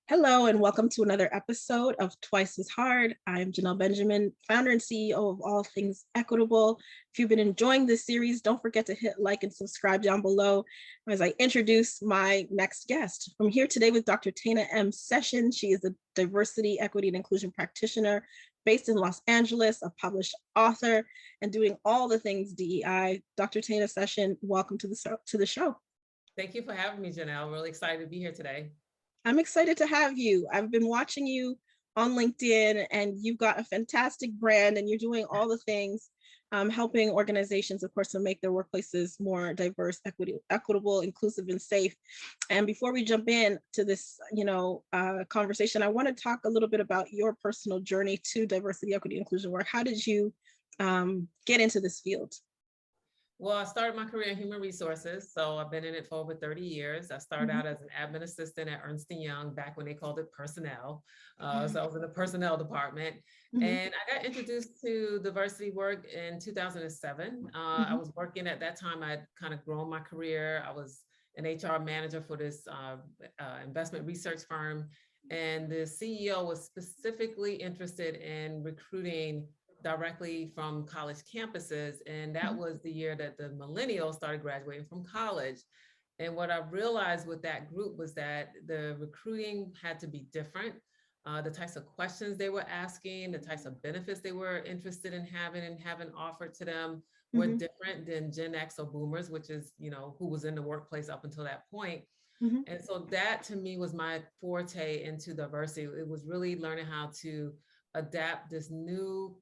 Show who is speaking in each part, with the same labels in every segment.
Speaker 1: Hello, and welcome to another episode of Twice as Hard. I'm Janelle Benjamin, founder and CEO of all things Equitable. If you've been enjoying this series, don't forget to hit like and subscribe down below as I introduce my next guest. I'm here today with Dr. Tana M. Session. She is a diversity, equity, and inclusion practitioner based in Los Angeles, a published author, and doing all the things DEI. Dr. Tana Session, welcome to the show.
Speaker 2: Thank you for having me, Janelle. I'm really excited to be here today.
Speaker 1: I'm excited to have you. I've been watching you on LinkedIn, and you've got a fantastic brand, and you're doing all the things, helping organizations, of course, to make their workplaces more diverse, equitable, inclusive, and safe. And before we jump in to this, conversation, I want to talk a little bit about your personal journey to diversity, equity, inclusion work. How did you get into this field?
Speaker 2: Well, I started my career in human resources, so I've been in it for over 30 years. I started out as an admin assistant at Ernst & Young back when they called it personnel. So I was in the personnel department, and I got introduced to diversity work in 2007. I was working at that time. I'd kind of grown my career. I was an HR manager for this investment research firm, and the CEO was specifically interested in recruiting directly from college campuses. And that was the year that the millennials started graduating from college. And what I realized with that group was that the recruiting had to be different. The types of questions they were asking, the types of benefits they were interested in having and having offered to them were different than Gen X or boomers, which is, who was in the workplace up until that point. And so that to me was my forte into diversity. It was really learning how to adapt this new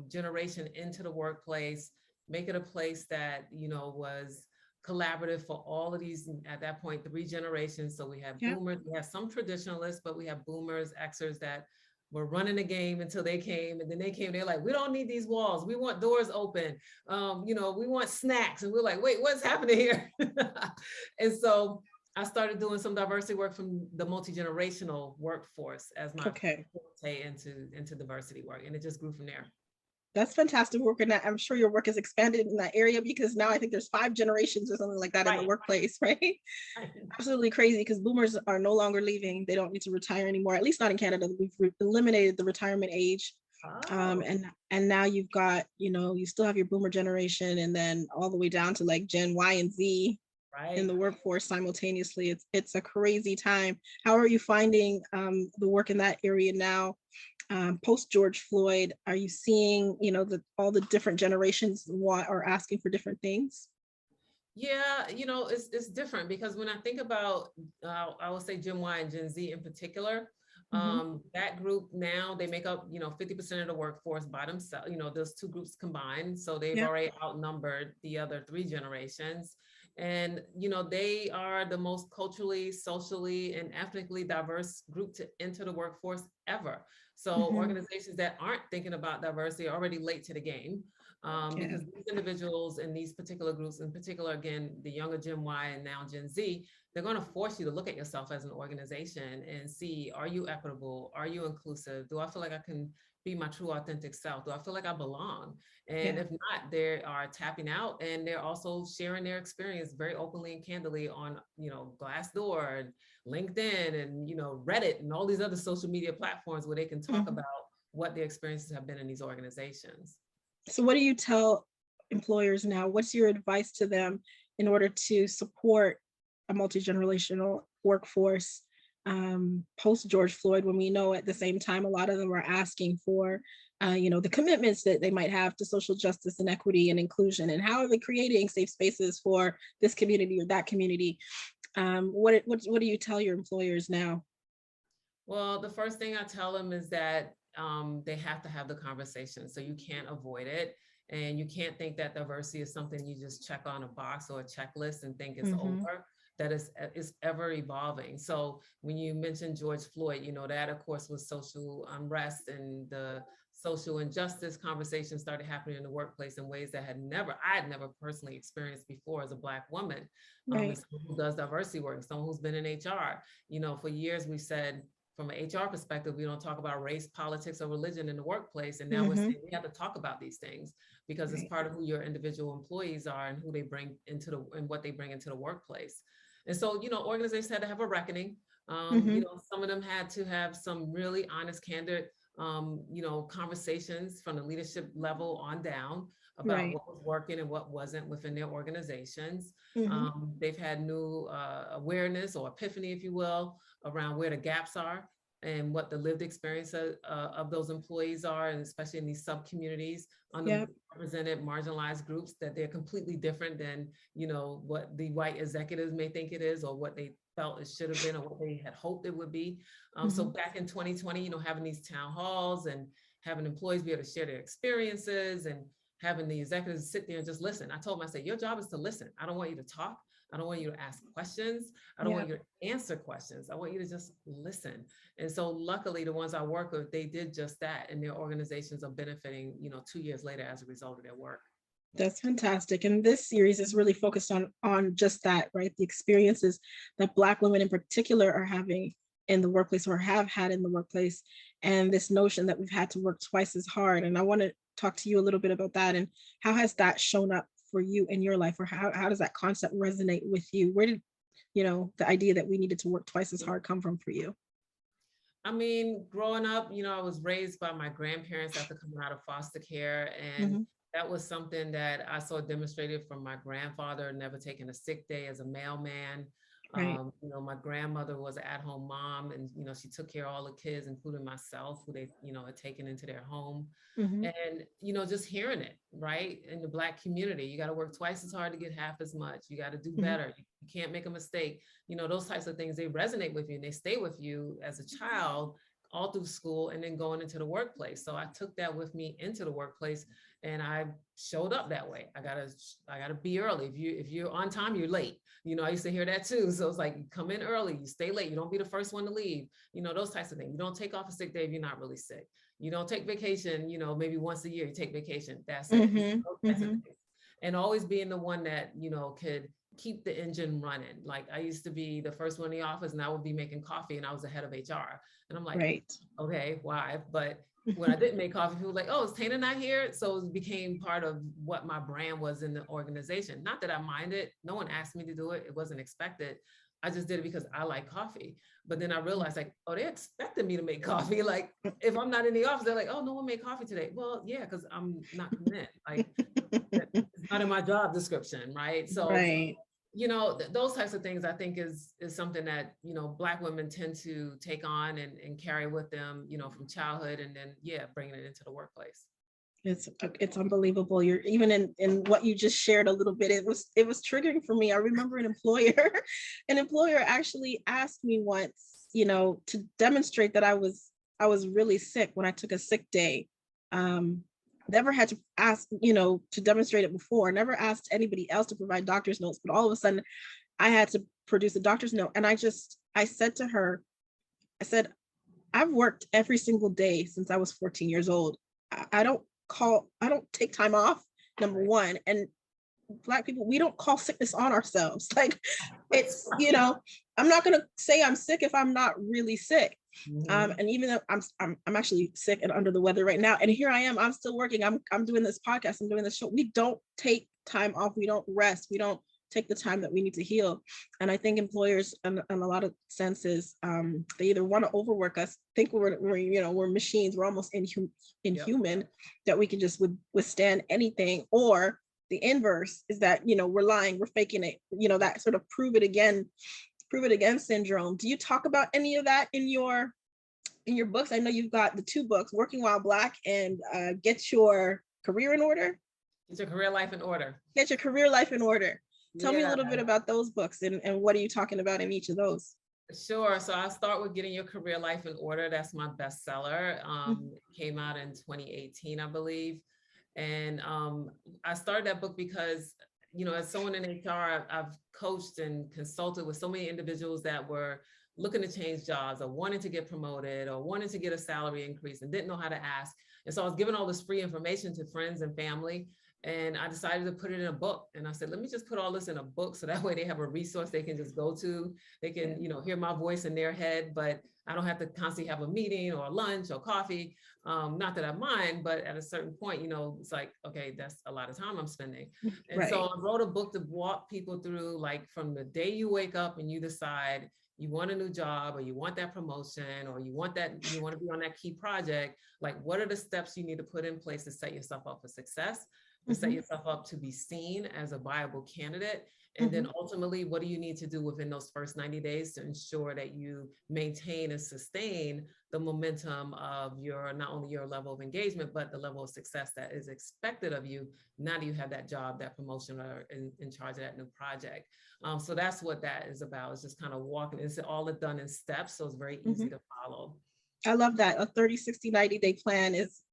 Speaker 2: generation into the workplace, make it a place that, was collaborative for all of these, at that point, 3 generations. So we have boomers, we have some traditionalists, but we have boomers, Xers that were running the game until they came. And then they came, they're like, we don't need these walls. We want doors open. We want snacks. And we're like, wait, what's happening here? And so I started doing some diversity work from the multi-generational workforce as my forte into diversity work, and it just grew from there.
Speaker 1: That's fantastic work, and I'm sure your work has expanded in that area because now I think there's 5 generations or something like that in the workplace, right? Absolutely crazy, because boomers are no longer leaving. They don't need to retire anymore, at least not in Canada. We've eliminated the retirement age. And now you've got, you still have your boomer generation, and then all the way down to like Gen Y and Z in the workforce simultaneously. It's a crazy time. How are you finding the work in that area now? Post George Floyd, are you seeing, all the different generations are asking for different things?
Speaker 2: Yeah, it's different, because when I think about, I would say Gen Y and Gen Z in particular, that group now, they make up, 50% of the workforce by themselves, those 2 groups combined. So they've already outnumbered the other 3 generations. And, they are the most culturally, socially, and ethnically diverse group to enter the workforce ever. So organizations that aren't thinking about diversity are already late to the game, because these individuals in these particular groups, in particular, again, the younger Gen Y and now Gen Z, they're going to force you to look at yourself as an organization and see, are you equitable? Are you inclusive? Do I feel like I can be my true authentic self? Do I feel like I belong? And if not, they are tapping out, and they're also sharing their experience very openly and candidly on, Glassdoor and LinkedIn and, Reddit and all these other social media platforms where they can talk about what their experiences have been in these organizations.
Speaker 1: So what do you tell employers now? What's your advice to them in order to support a multi-generational workforce post George Floyd, when we know at the same time a lot of them are asking for the commitments that they might have to social justice and equity and inclusion, and how are they creating safe spaces for this community or that community? What do you tell your employers now?
Speaker 2: Well, the first thing I tell them is that they have to have the conversation, so you can't avoid it. And you can't think that diversity is something you just check on a box or a checklist and think it's over. That is ever evolving. So when you mentioned George Floyd, that of course was social unrest, and the social injustice conversation started happening in the workplace in ways that I had never personally experienced before as a Black woman. And someone who does diversity work, someone who's been in HR. For years we said, from an HR perspective, we don't talk about race, politics, or religion in the workplace. And now we're saying we have to talk about these things, because it's part of who your individual employees are and who they bring and what they bring into the workplace. And so, organizations had to have a reckoning.
Speaker 1: Mm-hmm.
Speaker 2: Some of them had to have some really honest, candid, conversations from the leadership level on down about
Speaker 1: Right.
Speaker 2: what was working and what wasn't within their organizations.
Speaker 1: Mm-hmm.
Speaker 2: They've had new awareness or epiphany, if you will, around where the gaps are and what the lived experience of those employees are, and especially in these sub communities,
Speaker 1: Yep.
Speaker 2: underrepresented, marginalized groups, that they're completely different than what the white executives may think it is, or what they felt it should have been, or what they had hoped it would be. So
Speaker 1: Mm-hmm.
Speaker 2: back in 2020, having these town halls and having employees be able to share their experiences and having the executives sit there and just listen. I told them, I said, your job is to listen. I don't want you to talk. I don't want you to ask questions. I don't want
Speaker 1: Yep.
Speaker 2: you to answer questions. I want you to just listen. And so luckily the ones I work with, they did just that, and their organizations are benefiting, 2 years later as a result of their work.
Speaker 1: That's fantastic. And this series is really focused on just that, right? The experiences that Black women in particular are having in the workplace, or have had in the workplace, and this notion that we've had to work twice as hard. And I want to talk to you a little bit about that, and how has that shown up for you in your life, or how does that concept resonate with you? Where did, the idea that we needed to work twice as hard come from for you?
Speaker 2: I mean, growing up, I was raised by my grandparents after coming out of foster care. And
Speaker 1: Mm-hmm.
Speaker 2: that was something that I saw demonstrated from my grandfather, never taking a sick day as a mailman.
Speaker 1: Right.
Speaker 2: My grandmother was an at-home mom, and, she took care of all the kids, including myself, who they, had taken into their home.
Speaker 1: Mm-hmm.
Speaker 2: And, just hearing it, right? In the Black community, you got to work twice as hard to get half as much. You got to do better. You can't make a mistake. Those types of things, they resonate with you and they stay with you as a child all through school and then going into the workplace. So I took that with me into the workplace, and I showed up that way. I gotta be early. If you're on time, you're late. I used to hear that too. So it's like, you come in early, you stay late. You don't be the first one to leave. Those types of things. You don't take off a sick day if you're not really sick. You don't take vacation, maybe once a year you take vacation. That's it.
Speaker 1: Mm-hmm.
Speaker 2: Those types of
Speaker 1: Mm-hmm.
Speaker 2: things. And always being the one that, could keep the engine running. Like, I used to be the first one in the office, and I would be making coffee, and I was the head of HR. And I'm like,
Speaker 1: Right.
Speaker 2: okay, why? But when I didn't make coffee, people were like, oh, is Tana not here? So it became part of what my brand was in the organization. Not that I minded. No one asked me to do it. It wasn't expected. I just did it because I like coffee. But then I realized, like, oh, they expected me to make coffee. Like, if I'm not in the office, they're like, oh, no one made coffee today. Well, yeah, because I'm not coming in. Like, it's not in my job description, right? So,
Speaker 1: Right.
Speaker 2: those types of things, I think is something that, Black women tend to take on and carry with them, from childhood, and then, bringing it into the workplace.
Speaker 1: It's unbelievable. You're even in what you just shared a little bit. It was triggering for me. I remember an employer actually asked me once, to demonstrate that I was really sick when I took a sick day. Never had to ask, to demonstrate it before. Never asked anybody else to provide doctor's notes, but all of a sudden I had to produce a doctor's note. And I said to her, I said, I've worked every single day since I was 14 years old. I don't take time off, number one. And Black people, we don't call sickness on ourselves. Like, it's, I'm not going to say I'm sick if I'm not really sick. And even though I'm actually sick and under the weather right now, and here I am, I'm still working. I'm doing this podcast. I'm doing this show. We don't take time off. We don't rest. We don't take the time that we need to heal. And I think employers, in a lot of senses, they either want to overwork us, think we're machines, we're almost inhuman, that we can just withstand anything, or the inverse is that, we're lying, we're faking it, that sort of prove it again syndrome. Do you talk about any of that in your books? I know you've got the two books, Working While Black and Get Your Career in Order.
Speaker 2: Get Your Career Life in Order.
Speaker 1: Get Your Career Life in Order. Tell me a little bit about those books, and what are you talking about in each of those?
Speaker 2: Sure. So I'll start with Getting Your Career Life in Order. That's my bestseller. Came out in 2018, I believe. And I started that book because, as someone in HR, I've coached and consulted with so many individuals that were looking to change jobs, or wanting to get promoted, or wanting to get a salary increase, and didn't know how to ask. And so I was giving all this free information to friends and family. And I decided to put it in a book. And I said, let me just put all this in a book, so that way they have a resource they can just go to. They can, hear my voice in their head, but I don't have to constantly have a meeting or lunch or coffee. Not that I mind, but at a certain point, it's like, okay, that's a lot of time I'm spending. And so I wrote a book to walk people through, like, from the day you wake up and you decide you want a new job, or you want that promotion, or you want to be on that key project, like what are the steps you need to put in place to set yourself up for success, to set yourself up to be seen as a viable candidate? And then ultimately, what do you need to do within those first 90 days to ensure that you maintain and sustain the momentum of not only your level of engagement, but the level of success that is expected of you now that you have that job, that promotion, or in charge of that new project. So that's what that is about. It's just kind of walking. It's all done in steps, so it's very easy to follow.
Speaker 1: I love that. A 30, 60, 90-day plan is,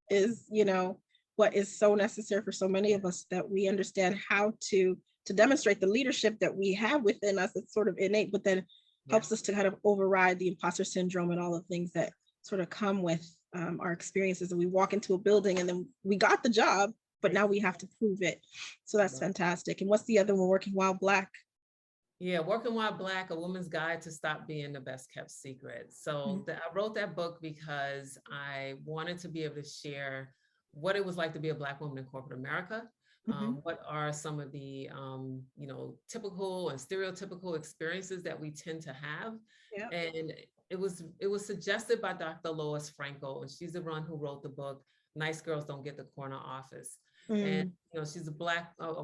Speaker 1: what is so necessary for so many of us, that we understand how to demonstrate the leadership that we have within us. It's sort of innate, but then helps us to kind of override the imposter syndrome and all the things that sort of come with our experiences. And we walk into a building and then we got the job, but now we have to prove it. So that's fantastic. And what's the other one, Working While Black?
Speaker 2: Yeah, Working While Black, A Woman's Guide to Stop Being the Best Kept Secret. So I wrote that book because I wanted to be able to share what it was like to be a Black woman in corporate America. What are some of the, typical and stereotypical experiences that we tend to have? Yep. And it was suggested by Dr. Lois Frankel, and she's the one who wrote the book, Nice Girls Don't Get the Corner Office. And, she's a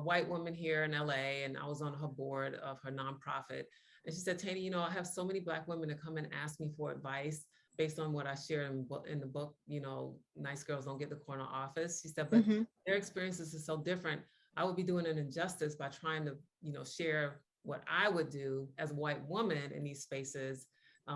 Speaker 2: white woman here in LA, and I was on her board of her nonprofit. And she said, Tana, I have so many Black women that come and ask me for advice based on what I shared in the book, Nice Girls Don't Get the Corner Office. She said, but their experiences are so different. I would be doing an injustice by trying to, share what I would do as a white woman in these spaces,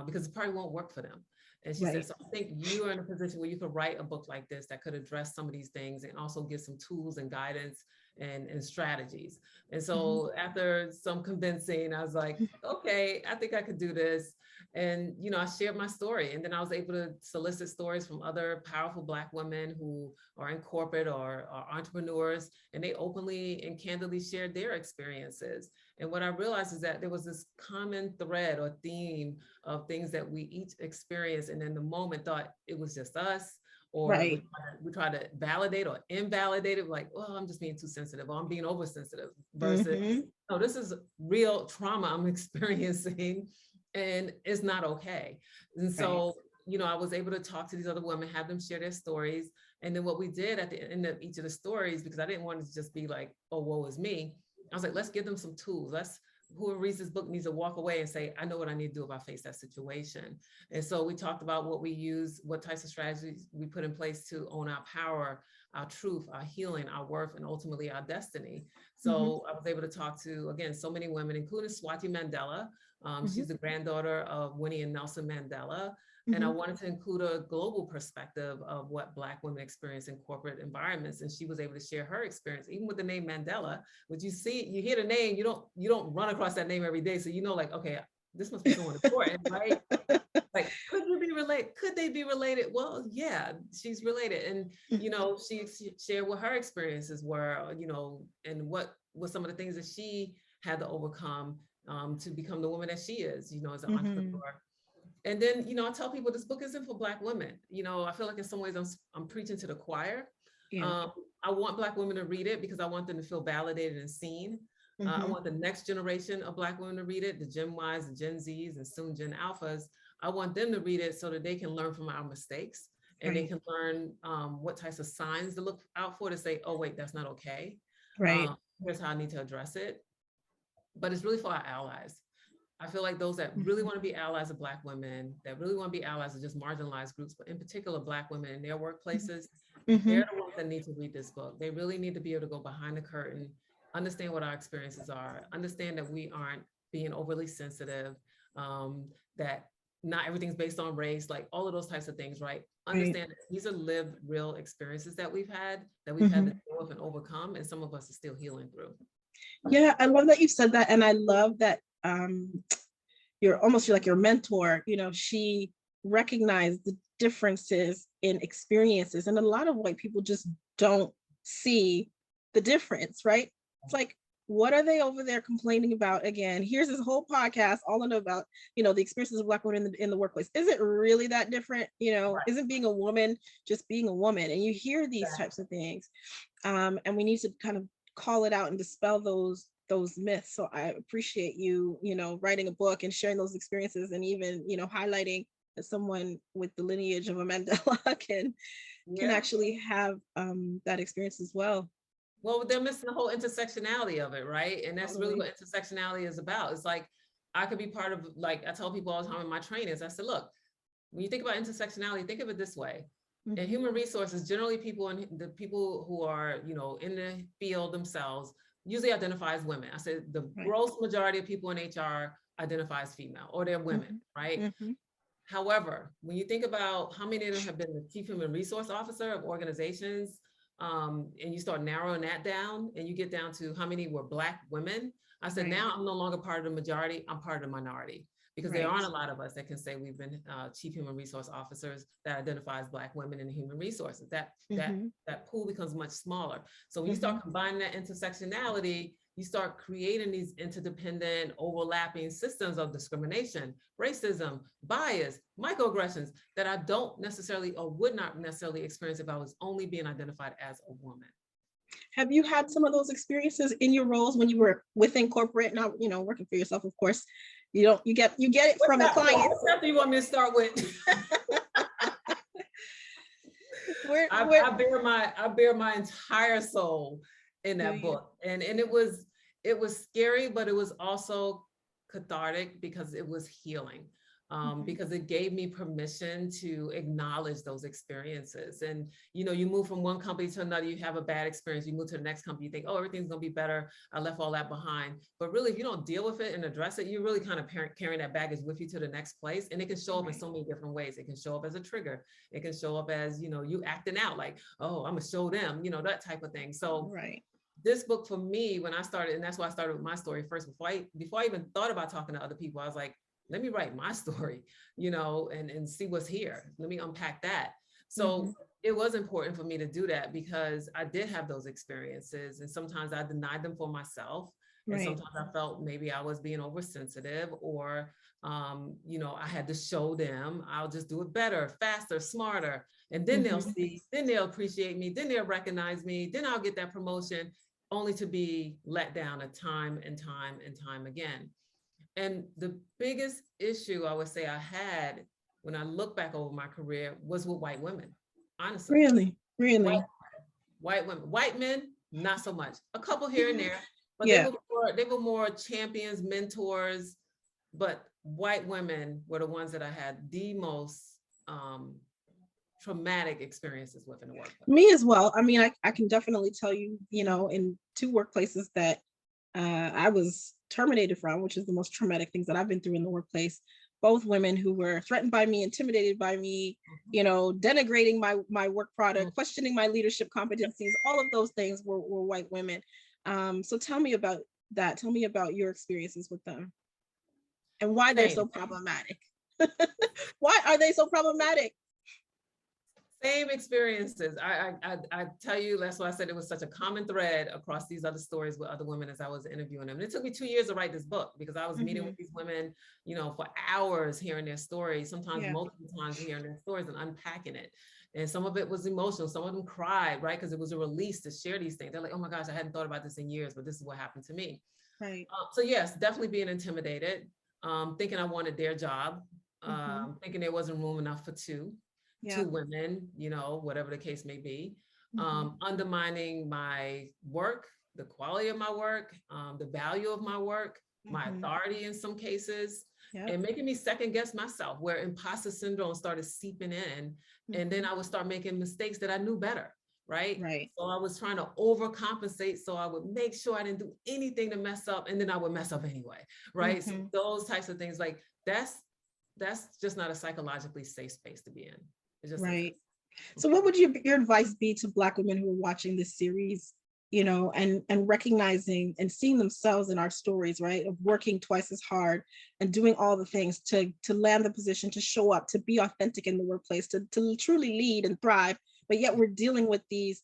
Speaker 2: because it probably won't work for them. And she said, so I think you are in a position where you could write a book like this that could address some of these things and also give some tools and guidance and strategies. And so after some convincing, I was like, okay, I think I could do this. And, I shared my story, and then I was able to solicit stories from other powerful Black women who are in corporate or are entrepreneurs, and they openly and candidly shared their experiences. And what I realized is that there was this common thread or theme of things that we each experienced, and in the moment thought it was just us, or we try to validate or invalidate it, like, well, I'm just being too sensitive, or I'm being oversensitive, versus, no, this is real trauma I'm experiencing, and it's not okay. And so, I was able to talk to these other women, have them share their stories. And then what we did at the end of each of the stories, because I didn't want it to just be like, oh, woe is me. I was like, let's give them some tools. Whoever reads this book needs to walk away and say, I know what I need to do if I face that situation. And so we talked about what we use, what types of strategies we put in place to own our power, our truth, our healing, our worth, and ultimately our destiny. So I was able to talk to, again, so many women, including Swati Mandela. She's the granddaughter of Winnie and Nelson Mandela. And I wanted to include a global perspective of what Black women experience in corporate environments. And she was able to share her experience, even with the name Mandela, which you hear the name, you don't run across that name every day. So, like, okay, this must be someone important, right? Like, could they be related? Well, yeah, she's related. And, she shared what her experiences were, and what some of the things that she had to overcome to become the woman that she is, as an entrepreneur. And then, I tell people this book isn't for Black women. I feel like in some ways I'm preaching to the choir. I want Black women to read it because I want them to feel validated and seen. I want the next generation of Black women to read it, the Gen Ys, the Gen Zs, and soon Gen Alphas. I want them to read it so that they can learn from our mistakes, and they can learn what types of signs to look out for to say, oh, wait, that's not okay. Here's how I need to address it. But it's really for our allies. I feel like those that really want to be allies of Black women, that really want to be allies of just marginalized groups, but in particular Black women in their workplaces, they're the ones that need to read this book. They really need to be able to go behind the curtain, understand what our experiences are, understand that we aren't being overly sensitive, that not everything's based on race, like all of those types of things, right? Understand that these are lived, real experiences that we've had to deal with and overcome, and some of us are still healing through.
Speaker 1: Yeah, I love that you said that. And I love that you're like your mentor, she recognized the differences in experiences. And a lot of white people just don't see the difference, right? It's like, what are they over there complaining about? Again, here's this whole podcast all in about, the experiences of Black women in the workplace. Is it really that different? Isn't being a woman just being a woman? And you hear these types of things. And we need to kind of call it out and dispel those those myths. So I appreciate you, writing a book and sharing those experiences, and even, highlighting that someone with the lineage of a Mandela can
Speaker 2: Yeah.
Speaker 1: actually have that experience as well.
Speaker 2: Well, they're missing the whole intersectionality of it, right? And that's really
Speaker 1: Totally.
Speaker 2: what intersectionality is about. It's like, I could be part of, like I tell people all the time in my trainings, I said, look, when you think about intersectionality, think of it this way. In human resources, generally people and the people who are, in the field themselves usually identify as women. I said the
Speaker 1: Right.
Speaker 2: gross majority of people in HR identify as female, or they're women, right? However, when you think about how many of them have been the chief human resource officer of organizations, and you start narrowing that down and you get down to how many were Black women, I said,
Speaker 1: Right.
Speaker 2: now I'm no longer part of the majority, I'm part of the minority. Because there
Speaker 1: Right.
Speaker 2: aren't a lot of us that can say we've been chief human resource officers that identify as Black women in human resources. That pool becomes much smaller. So when you start combining that intersectionality, you start creating these interdependent, overlapping systems of discrimination, racism, bias, microaggressions that I don't necessarily, or would not necessarily experience if I was only being identified as a woman.
Speaker 1: Have you had some of those experiences in your roles when you were within corporate, not, working for yourself, of course? You get it from the clients.
Speaker 2: What step do you want me to start with? I bear my entire soul in that book, and it was scary, but it was also cathartic because it was healing. Because it gave me permission to acknowledge those experiences. And, you move from one company to another, you have a bad experience, you move to the next company, you think, oh, everything's gonna be better, I left all that behind. But really, if you don't deal with it and address it, you're really kind of carrying that baggage with you to the next place. And it can show up in so many different ways. It can show up as a trigger. It can show up as, you acting out like, oh, I'm gonna show them, that type of thing. So this book for me, when I started, and that's why I started with my story first, before I even thought about talking to other people, I was like, let me write my story, and see what's here. Let me unpack that. So it was important for me to do that because I did have those experiences, and sometimes I denied them for myself. And sometimes I felt maybe I was being oversensitive, or, I had to show them I'll just do it better, faster, smarter. And then they'll see, then they'll appreciate me, then they'll recognize me, then I'll get that promotion, only to be let down a time and time and time again. And the biggest issue I would say I had when I look back over my career was with white women, honestly.
Speaker 1: Really?
Speaker 2: White women. White men, not so much. A couple here and there, but they were more champions, mentors. But white women were the ones that I had the most traumatic experiences with in the workplace.
Speaker 1: Me as well. I mean, I can definitely tell you, in 2 workplaces that I was terminated from, which is the most traumatic things that I've been through in the workplace. Both women who were threatened by me, intimidated by me, denigrating my work product, questioning my leadership competencies. All of those things were white women. So tell me about that. Tell me about your experiences with them and why they're so problematic. Why are they so problematic?
Speaker 2: Same experiences. I tell you, that's why I said it was such a common thread across these other stories with other women as I was interviewing them. And it took me 2 years to write this book because I was meeting with these women, for hours hearing their stories, sometimes multiple times hearing their stories and unpacking it. And some of it was emotional. Some of them cried, right? Because it was a release to share these things. They're like, oh my gosh, I hadn't thought about this in years, but this is what happened to me.
Speaker 1: Right.
Speaker 2: So yes, definitely being intimidated, thinking I wanted their job, thinking there wasn't room enough for two women, whatever the case may be, undermining my work, the quality of my work, the value of my work, my authority in some cases, and making me second guess myself, where imposter syndrome started seeping in. And then I would start making mistakes that I knew better. Right. So I was trying to overcompensate. So I would make sure I didn't do anything to mess up, and then I would mess up anyway. Right. So those types of things, like that's just not a psychologically safe space to be in.
Speaker 1: Right. So what would your advice be to Black women who are watching this series, and recognizing and seeing themselves in our stories, right, of working twice as hard and doing all the things to land the position, to show up, to be authentic in the workplace, to truly lead and thrive, but yet we're dealing with these,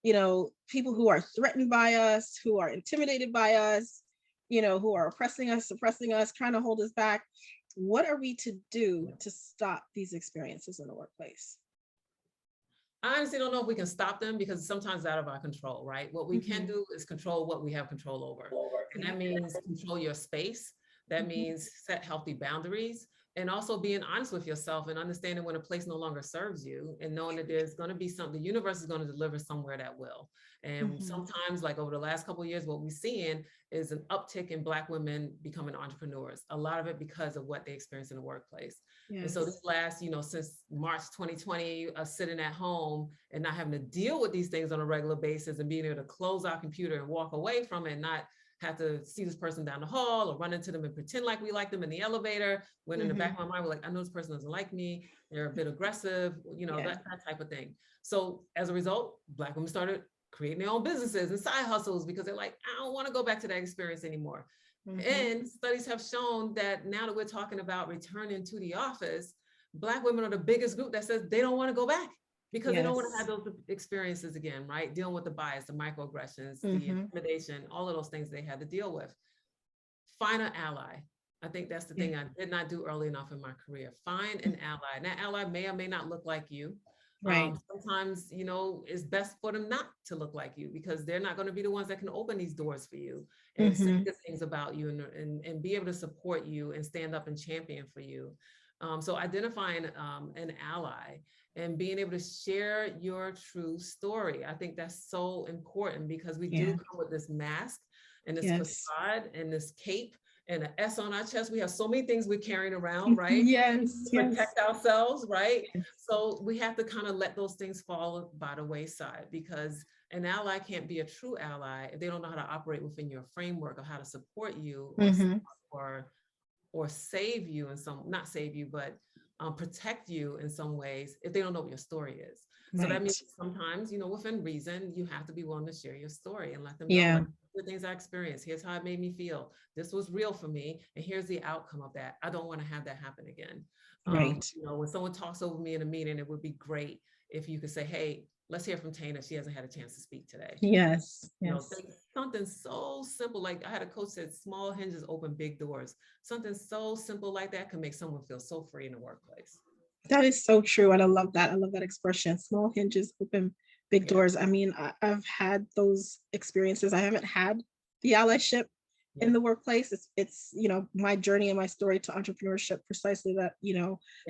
Speaker 1: people who are threatened by us, who are intimidated by us, who are oppressing us, suppressing us, trying to hold us back. What are we to do to stop these experiences in the workplace?
Speaker 2: I honestly don't know if we can stop them because sometimes it's out of our control, right? What we can do is control what we have control over. And that means control your space. That means set healthy boundaries, and also being honest with yourself and understanding when a place no longer serves you, and knowing that there's going to be something, the universe is going to deliver somewhere that will. And sometimes, like over the last couple of years, what we're seeing is an uptick in Black women becoming entrepreneurs, a lot of it because of what they experience in the workplace. And so this last, since March 2020, us sitting at home and not having to deal with these things on a regular basis and being able to close our computer and walk away from it and not have to see this person down the hall or run into them and pretend like we like them in the elevator, when in the back of my mind, we're like, I know this person doesn't like me. They're a bit aggressive, that type of thing. So as a result, Black women started creating their own businesses and side hustles because they're like, I don't want to go back to that experience anymore. And studies have shown that now that we're talking about returning to the office, Black women are the biggest group that says they don't want to go back because they don't want to have those experiences again, right? Dealing with the bias, the microaggressions, the intimidation, all of those things they had to deal with. Find an ally. I think that's the thing I did not do early enough in my career. Find an ally. And that ally may or may not look like you. Right. Sometimes, it's best for them not to look like you because they're not going to be the ones that can open these doors for you and say good things about you and be able to support you and stand up and champion for you. So identifying an ally and being able to share your true story. I think that's so important because we do come with this mask and this facade and this cape and an S on our chest. We have so many things we're carrying around, right? Protect ourselves, right? So we have to kind of let those things fall by the wayside because an ally can't be a true ally if they don't know how to operate within your framework or how to support you or save you in some, not save you, but protect you in some ways if they don't know what your story is. So that means sometimes, within reason, you have to be willing to share your story and let them know like, the things I experienced. Here's how it made me feel. This was real for me. And here's the outcome of that. I don't want to have that happen again. When someone talks over me in a meeting, it would be great if you could say, hey, let's hear from Tana. She hasn't had a chance to speak today. Something so simple. Like I had a coach said, small hinges open big doors. Something so simple like that can make someone feel so free in the workplace.
Speaker 1: That is so true. And I love that. I love that expression. Small hinges open big doors. I mean, I've had those experiences. I haven't had the allyship in the workplace. It's, my journey and my story to entrepreneurship, precisely that,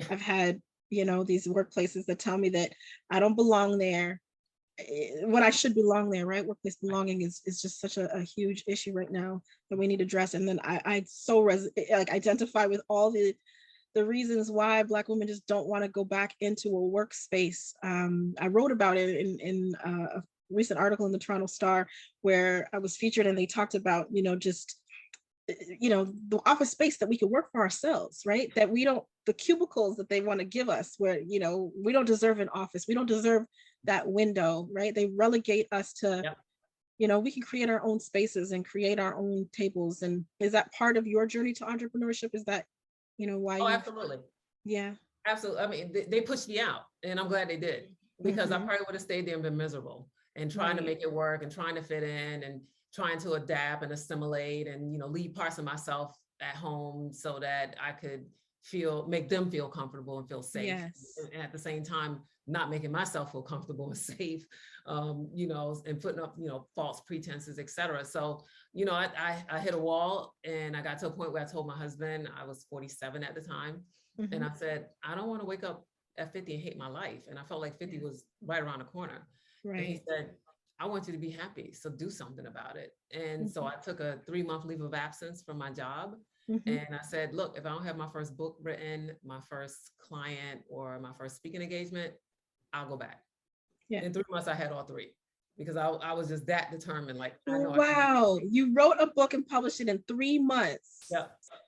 Speaker 1: I've had, these workplaces that tell me that I don't belong there when I should belong there, right? Workplace belonging is just such a huge issue right now that we need to address. And then I so identify with all the reasons why Black women just don't want to go back into a workspace. I wrote about it in a recent article in the Toronto Star where I was featured, and they talked about, just, the office space that we could work for ourselves, right? That we don't, the cubicles that they want to give us where, we don't deserve an office. We don't deserve that window, right? They relegate us to, we can create our own spaces and create our own tables. And is that part of your journey to entrepreneurship? Is that, why?
Speaker 2: Oh, absolutely.
Speaker 1: Yeah.
Speaker 2: Absolutely. I mean, they pushed me out and I'm glad they did because I probably would have stayed there and been miserable and trying to make it work and trying to fit in and trying to adapt and assimilate and, leave parts of myself at home so that I could make them feel comfortable and feel safe. And at the same time, not making myself feel comfortable and safe, and putting up, false pretenses, et cetera. So, I hit a wall and I got to a point where I told my husband, I was 47 at the time. And I said, I don't want to wake up at 50 and hate my life. And I felt like 50 was right around the corner. Right. And he said, I want you to be happy. So do something about it. And so I took a 3-month leave of absence from my job. And I said, look, if I don't have my first book written, my first client, or my first speaking engagement, I'll go back. In 3 months, I had all 3 because I was just that determined. Like, I know.
Speaker 1: Wow. You wrote a book and published it in 3 months.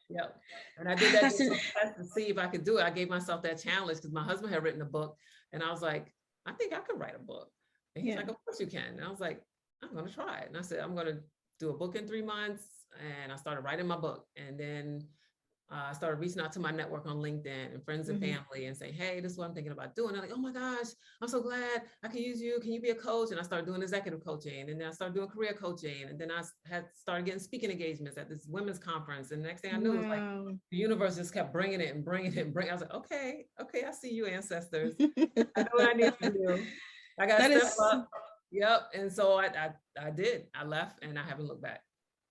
Speaker 2: Yep. And I did that just to see if I could do it. I gave myself that challenge because my husband had written a book and I was like, I think I could write a book. And he's like, of course you can. And I was like, I'm going to try it. And I said, I'm going to do a book in 3 months. And I started writing my book. And then I started reaching out to my network on LinkedIn and friends and family and saying, hey, this is what I'm thinking about doing. And they're like, oh my gosh, I'm so glad I can use you. Can you be a coach? And I started doing executive coaching. And then I started doing career coaching. And then I had started getting speaking engagements at this women's conference. And the next thing I knew, it was like the universe just kept bringing it and bringing it and bringing it. I was like, okay, I see you, ancestors. I know what I need to do. I got
Speaker 1: That
Speaker 2: to step
Speaker 1: is,
Speaker 2: up. Yep. And so I did. I left and I haven't looked back.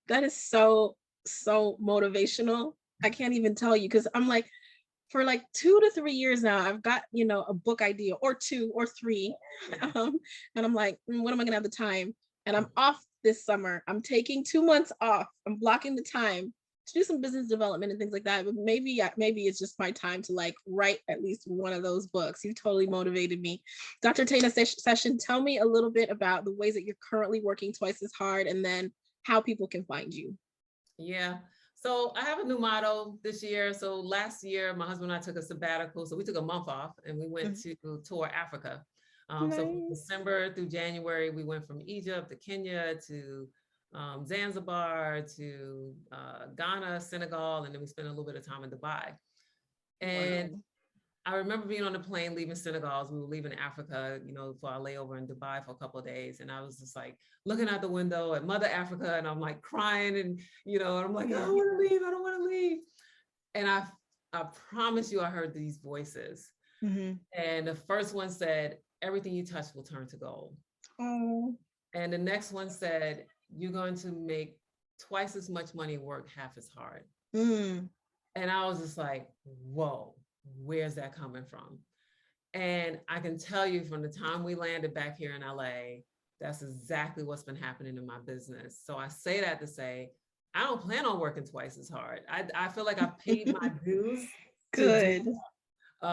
Speaker 1: that is so, so motivational. I can't even tell you, because I'm like, for like 2 to 3 years now, I've got, a book idea or 2 or 3. And I'm like, when am I gonna have the time? And I'm off this summer. I'm taking 2 months off. I'm blocking the time to do some business development and things like that. But maybe it's just my time to like write at least one of those books. You've totally motivated me. Dr. Tana Session, tell me a little bit about the ways that you're currently working twice as hard, and then how people can find you.
Speaker 2: Yeah. So I have a new motto this year. So last year, my husband and I took a sabbatical. So we took a month off and we went to tour Africa.
Speaker 1: Nice.
Speaker 2: So from December through January, we went from Egypt to Kenya to Zanzibar to Ghana, Senegal, and then we spent a little bit of time in Dubai. And wow. I remember being on the plane leaving Senegal. We were leaving Africa, for our layover in Dubai for a couple of days. And I was just like looking out the window at Mother Africa, and I'm like crying, and and I'm like, I don't want to leave. I don't want to leave. And I promise you, I heard these voices. And the first one said, everything you touch will turn to gold. Oh. And the next one said, you're going to make twice as much money, work half as hard. And I was just like, whoa. Where's that coming from? And I can tell you, from the time we landed back here in LA, that's exactly what's been happening in my business. So I say that to say, I don't plan on working twice as hard. I feel like I've paid my dues.
Speaker 1: Good.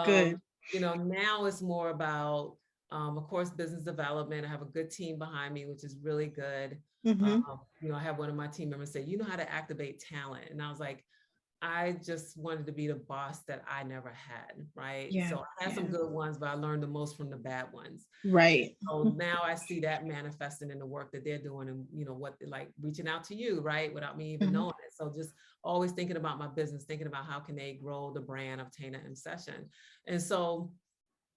Speaker 1: Good.
Speaker 2: Now it's more about, of course, business development. I have a good team behind me, which is really good. I have one of my team members say, you know how to activate talent. And I was like, I just wanted to be the boss that I never had, right? Yeah, so I had some good ones, but I learned the most from the bad ones.
Speaker 1: Right.
Speaker 2: So now I see that manifesting in the work that they're doing, and what, like reaching out to you, right? Without me even knowing it. So just always thinking about my business, thinking about how can they grow the brand of Tana M Session. And so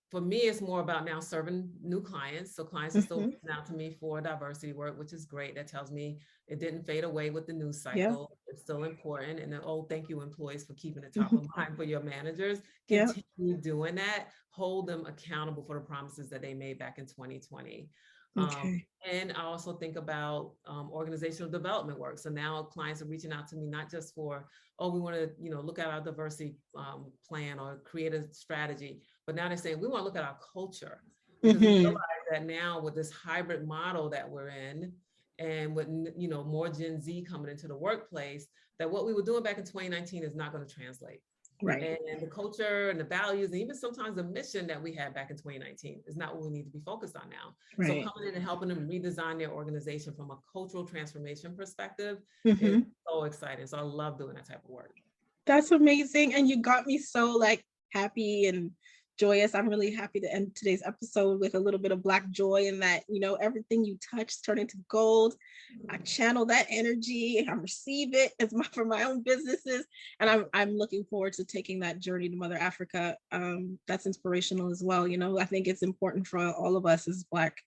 Speaker 2: for me, it's more about now serving new clients. So clients are still reaching out to me for diversity work, which is great. That tells me it didn't fade away with the news cycle. Yeah. It's still important. And then, thank you, employees, for keeping it top of mind for your managers. Continue doing that. Hold them accountable for the promises that they made back in 2020. And I also think about organizational development work. So now clients are reaching out to me, not just for, we want to, look at our diversity plan or create a strategy, but now they're saying we want to look at our culture, because we realize that now with this hybrid model that we're in, and with more Gen Z coming into the workplace, that what we were doing back in 2019 is not going to translate. Right. And the culture and the values, and even sometimes the mission that we had back in 2019 is not what we need to be focused on now. Right. So coming in and helping them redesign their organization from a cultural transformation perspective is so exciting. So I love doing that type of work.
Speaker 1: That's amazing. And you got me so like happy and joyous. I'm really happy to end today's episode with a little bit of Black joy, in that, everything you touch turn into gold. I channel that energy, I receive it for my own businesses. And I'm looking forward to taking that journey to Mother Africa. That's inspirational as well. I think it's important for all of us as Black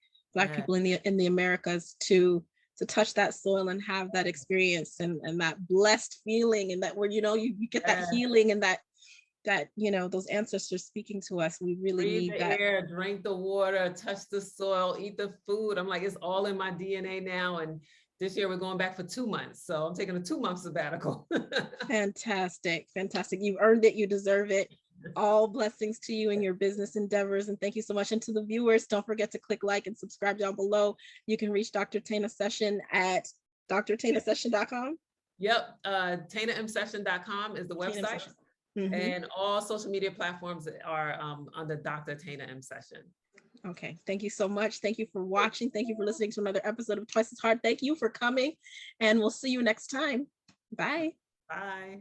Speaker 1: people in the Americas to touch that soil and have that experience and that blessed feeling, and that where, you get that healing, and that those ancestors speaking to us. We really
Speaker 2: breathe
Speaker 1: need
Speaker 2: the
Speaker 1: that.
Speaker 2: air, drink the water, touch the soil, eat the food. I'm like, it's all in my DNA now. And this year we're going back for 2 months. So I'm taking a 2-month sabbatical.
Speaker 1: Fantastic. You've earned it. You deserve it. All blessings to you in your business endeavors. And thank you so much. And to the viewers, don't forget to click like and subscribe down below. You can reach Dr. Tana Session at drtanasession.com.
Speaker 2: Yep. TanaMsession.com is the website. And all social media platforms are under Dr. Tana M Session.
Speaker 1: Okay. Thank you so much. Thank you for watching. Thank you for listening to another episode of Twice as Hard. Thank you for coming, and we'll see you next time. Bye.
Speaker 2: Bye.